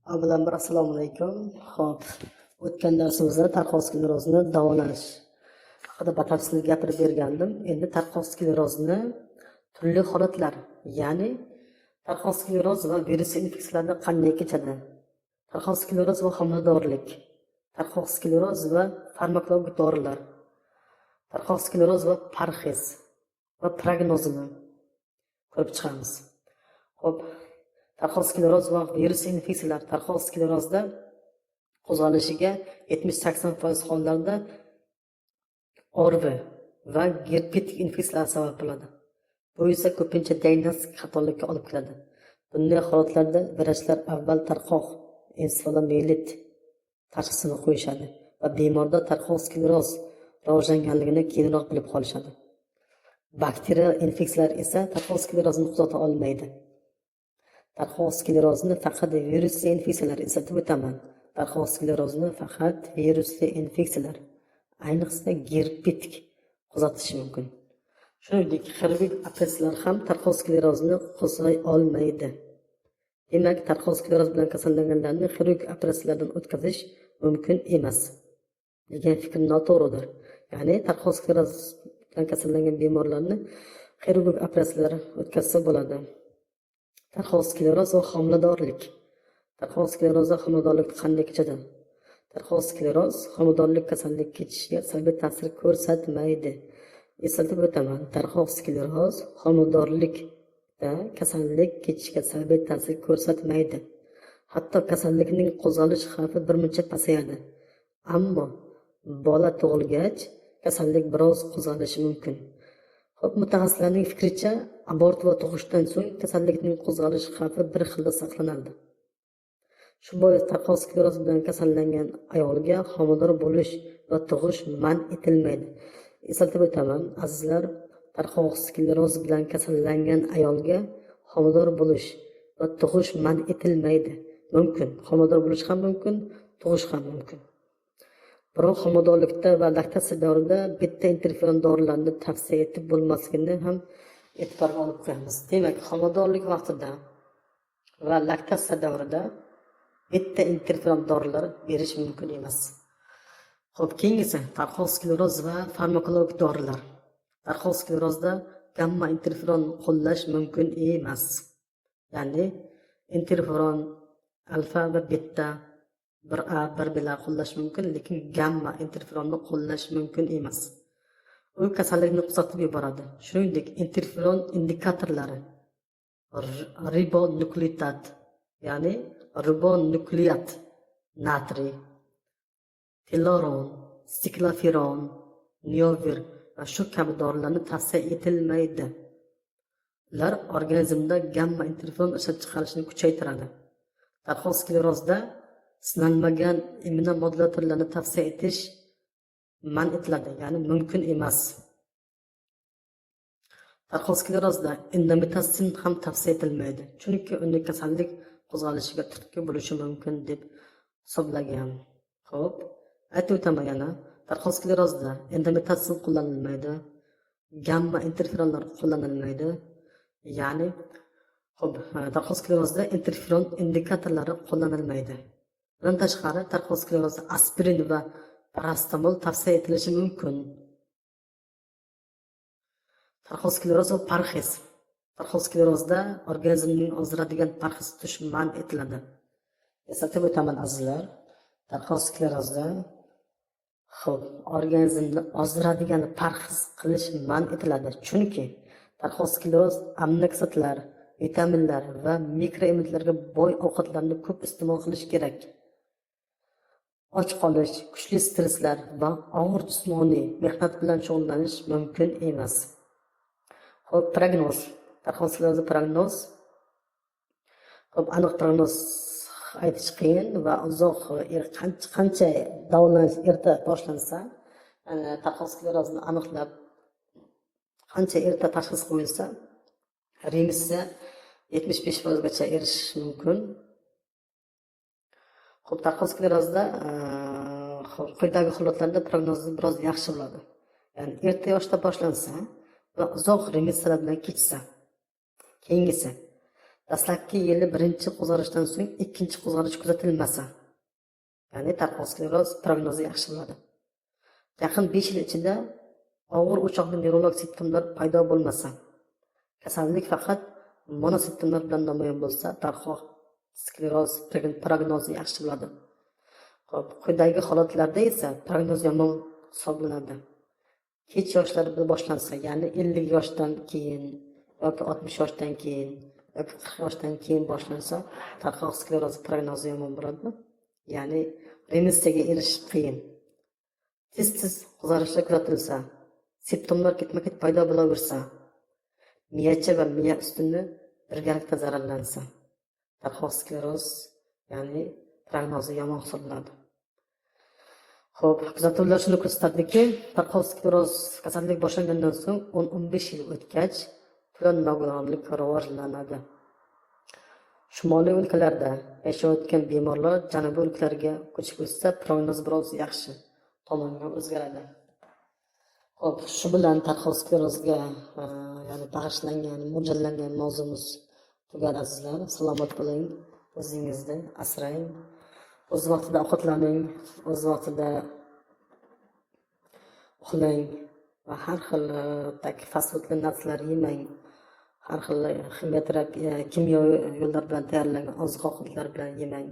Avvalambor assalomu alaykum. Xo'p, o'tgan darsimizda tarqoq sklerozni davolash haqida batafsil gapirib bergandim. Endi tarqoq sklerozni turli holatlar, ya'ni tarqoq skleroz va virus infeksiyalarida qanday kechadi? Tarqoq skleroz va homiladorlik, tarqoq skleroz va farmakologik dorilar, tarqoq skleroz va parhez va prognozini ko'rib chiqamiz. Xo'p, tarqoq skleroz va virus infeksiyalar tarqoq sklerozda qo'zg'alishiga 70-80% hollarda ORV va gerpetik infeksiyalar sabab bo'ladi. Bu esa ko'pincha diagnostik xatolikka olib keladi. Bunday holatlarda vrachlar avval tarqoq ensefalomiyelit tashxisini qo'yishadi va bemorda tarqoq skleroz rivojlanganligini keyinroq bilib qolishadi. Bakterial infeksiyalar esa tarqoq sklerozni kuzata olmaydi. Tarqoq sklerozni faqat virusli infeksiyalar eslatib o'taman. Tarqoq sklerozni faqat virusli infeksiyalar, ayniqsa gerpetik kuzatishi mumkin. Shuningdek, xirurgik operatsiyalar ham tarqoq sklerozni qo'zg'ay olmaydi. Demak, tarqoq skleroz bilan kasallanganlarni xirurgik operatsiyalardan o'tkazish mumkin emas degan fikr noto'g'ridir. Ya'ni tarqoq skleroz bilan kasallangan bemorlarni xirurgik operatsiyalar o'tkazsa bo'ladi. Tarqoq skleroz va homiladorlik. Tarqoq skleroz va homiladorlik qanday kechadi? Tarqoq skleroz homiladorlik kasallik kechishiga salbiy ta'sir ko'rsatmaydi. Eslatib o'taman, tarqoq skleroz homiladorlikda kasallik kechishiga salbiy ta'sir ko'rsatmaydi. Hatto kasallikning qo'zg'alish xavfi birmuncha pasayadi. Ammo bola tug'ilgach kasallik biroz qo'zg'alishi mumkin. Xo'p, mutaxassislarning fikricha, abort va tug'ishdan so'ng kasallikning qo'zg'alish xavfi bir xilda saqlanadi. Shu bois tarqoq skleroz bilan kasallangan ayolga homilador bo'lish va tug'ish man etilmaydi. Eslatib o'taman, azizlar, tarqoq skleroz bilan kasallangan ayolga homilador bo'lish va tug'ish man etilmaydi. Mumkin, homilador bo'lish ham mumkin, tug'ish ham mumkin. Biroq homiladorlikda va laktatsiya davrida bitta interferon dorilarni tavsiya etib bo'lmasligini ham e'tiborga olib qo'yamiz. Demak, homiladorlik vaqtida va laktatsiya davrida bitta interferon dorilar berish mumkin emas. Xo'p, keyingisi tarqoq skleroz va farmakologik dorilar. Tarqoq sklerozda gamma interferon qo'llash mumkin emas. Ya'ni interferon alfa va beta 1A, 1B'lar qo'llash mumkin, lekin gamma interferonni qo'llash mumkin emas. U kasallikni kuzatib yuboradi. Shuningdek, interferon indikatorlari ribonukleotid, ya'ni ribonukleat natriy, teloron, sikloferon, niovir va shu kabi dorilarni tavsiya etilmaydi. Ular organizmda gamma interferon ishlab chiqarishni kuchaytiradi. Tarqoq sklerozda sinalmagan immunomodulatorlarni tavsiya etish man etiladi, ya'ni mumkin emas. Tarqoq sklerozda endometazin ham tavsiya etilmaydi, chunki unda kasallik qo'zg'alishiga turtki bo'lishi mumkin deb hisoblagan. Xo'p, aytib o'taman yana, tarqoq sklerozda endometazin qo'llanilmaydi, gamma interferonlar qo'llanilmaydi. Ya'ni, xo'p, tarqoq sklerozda interferon indikatorlari qo'llanilmaydi. Bundan tashqari, tarqoq sklerozda aspirin va parastamol tavsiya etilishi mumkin. Tarqoq skleroz va parhez. Tarqoq sklerozda organizmning ozdiradigan parhez tutish man etiladi. Eslatib o'taman azizlar, tarqoq sklerozda organizmni ozdiradigan parhez qilish man etiladi, chunki tarqoq skleroz aminokislotalar, vitaminlar va mikroelementlarga boy ovqatlarni ko'p iste'mol qilish kerak. Och qolish, kuchli stresslar va og'ir jismoniy mehnat bilan shug'ullanish mumkin emas. Xo'p, prognoz. Tarqoq skleroz prognoz. Xo'p, aniq prognoz aytish qiyin va uzoq qancha davolanish erta boshlansa, tarqoq sklerozni aniqlab qancha erta tashxis qo'yilsa, remissiya 75% gacha erishish mumkin. Xo'p, tarqoq sklerozda quyidagi holatlarda prognozi biroz yaxshi bo'ladi. Ya'ni erta yoshda boshlansa va uzoq remissiyalar bilan kechsa. Keyingisi dastlabki yili birinchi qo'zg'alishdan so'ng ikkinchi qo'zg'alish kuzatilmasa, ya'ni tarqoq skleroz prognozi yaxshi bo'ladi. Yaqin 5 yil ichida og'ir o'choqli nevrolog simptomlar paydo bo'lmasa, kasallik faqat monosemptomlar bilan namoyon bo'lsa, tarqoq skleroz prognozi yaxshi bo'ladi. Xo'p, quyidagi holatlarda esa prognoz yomon hisoblanadi. Kech yoshlarda boshlansa, ya'ni 50 yoshdan keyin yoki 60 yoshdan keyin yoki 40 yoshdan keyin boshlansa, tarqoq skleroz prognozi yomon bo'ladi. Ya'ni remissiyaga erishish qiyin. Tez qo'zg'alishlar kuzatilsa, simptomlar ketma-ket paydo bo'laversa, miyacha va miya ustuni birgalikda zararlansa, tarqoq skleroz, ya'ni prognozi yomon hisoblanadi. Xo'p, kuzatuvlar shuni ko'rsatadiki, tarqoq skleroz kasallik boshlangandan so'ng 10-15 yil o'tgach, plan nogironlik rivojlanadi. Shimoliy o'lkalarda yashayotgan bemorlar janubiy o'lkalarga ko'chib o'tsa, prognoz biroz yaxshi tomonga o'zgaradi. Xo'p, shu bilan tarqoq sklerozga ya'ni bag'ishlangan, mo'ljallangan mavzumiz tugadi azizlar. Salomat bo'ling, o'zingizni asrang, o'z vaqtida ovqatlaning, o'z vaqtida uxlang va har xil fast foodli narsalar yemang. Har xil kimyo yo'llar bilan tayyorlangan oziq-ovqatlar bilan yemang.